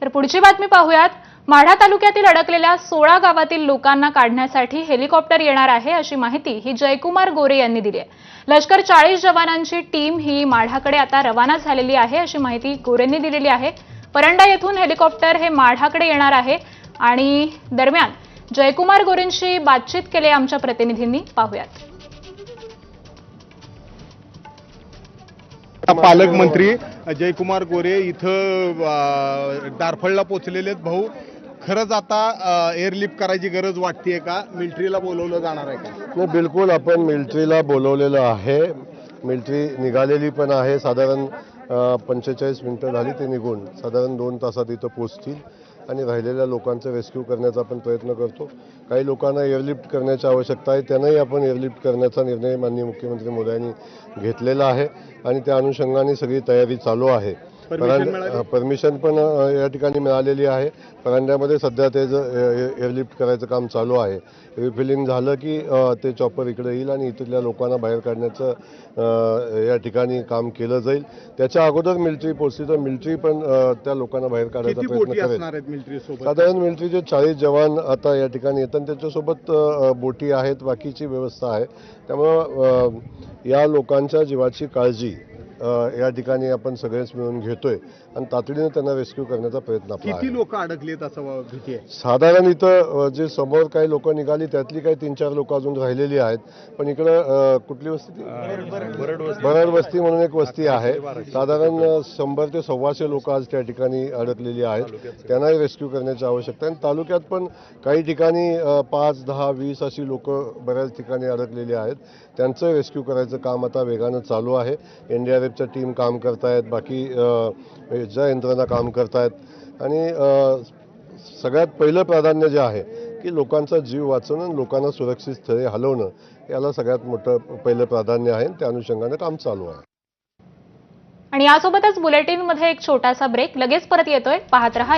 तर पुढची बातमी पाहूयात। माढा तालुक्यातील अडकलेल्या 16 गावातील लोकांना काढण्यासाठी हेलिकॉप्टर येणार आहे अशी माहिती ही जयकुमार गोरे यांनी दिली आहे। लष्कर 40 जवानांची टीम ही माढाकडे आता रवाना झालेली आहे अशी माहिती गोरेंनी दिलेली आहे। परंडा येथून हेलिकॉप्टर हे माढाकडे येणार आहे आणि दरम्यान जयकुमार गोरेंशी बातचीत केली आमच्या प्रतिनिधींनी, पाहूयात। पालकमंत्री जयकुमार गोरे इथं दारफळला पोहोचलेले आहेत। भाऊ, खरंच आता एअरलिफ्ट करायची गरज वाटतेय का? मिलिटरीला बोलवलं जाणार आहे का? नाही, बिलकुल आपण मिलिटरीला बोलवलेलं आहे। मिलिटरी निघालेली पण आहे। साधारण 45 मिनिटं झाली ते निघून साधारण 2 तासात इथं पोहोचतील आणि राहिलेल्या लोकांचं रेस्क्यू करण्याचा आपण प्रयत्न करतो। काही लोकांना एअरलिफ्ट करण्याची आवश्यकता आहे, त्यांनाही आपण एअरलिफ्ट करण्याचा निर्णय माननीय मुख्यमंत्री मोदयांनी घेतलेला आहे आणि त्या अनुषंगाने सगळी तयारी चालू आहे। परमिशन पण या ठिकाणी मिळालेली आहे। परांड्यामध्ये सध्या ते एअरलिफ्ट करायचं काम चालू आहे। रिफिलिंग झालं की ते चॉपर इकडे येईल आणि इथल्या लोकांना बाहेर काढण्याचं या ठिकाणी काम केलं जाईल। त्याच्या अगोदर मिलिटरी पोहोचली तर मिलिटरी पण त्या लोकांना बाहेर काढायचा प्रयत्न करेल। साधारण मिलिटरीचे 40 जवान आता या ठिकाणी येतात, त्याच्यासोबत बोटी आहेत, बाकीची व्यवस्था आहे। त्यामुळं या लोकांच्या जीवाची काळजी या ठिकाणी आपण सगळेच मिळून घेतोय आणि तातडीने त्यांना रेस्क्यू करण्याचा प्रयत्न आपला आहे। किती लोक अडकलेत असं भीती आहे? साधारण इथं जे समोर काही लोक निघाली त्यातली काही 3-4 लोक अजून राहिलेली आहेत, पण इकडं कुठली वस्ती? बरड वस्ती म्हणून एक वस्ती आहे। साधारण 100 ते 125 लोक आज त्या ठिकाणी अडकलेली आहेत, त्यांनाही रेस्क्यू करण्याची आवश्यकता आहे। तालुक्यात पण काही ठिकाणी 5, 10, 20 अशी लोक बऱ्याच ठिकाणी अडकलेली आहेत, त्यांचं रेस्क्यू करायचं काम आता वेगानं चालू आहे। NDRFच्या टीम काम करतायत, बाकी ज्या यंत्रणा काम करतायत आणि सगळ्यात पहिलं प्राधान्य जे आहे की लोकांचा जीव वाचवणं आणि लोकांना सुरक्षित स्थळी हलवणं, याला सगळ्यात मोठं पहिलं प्राधान्य आहे। त्या अनुषंगाने काम चालू आहे। आणि यासोबतच बुलेटिनमध्ये एक छोटासा ब्रेक, लगेच परत येतोय, पाहत रहा।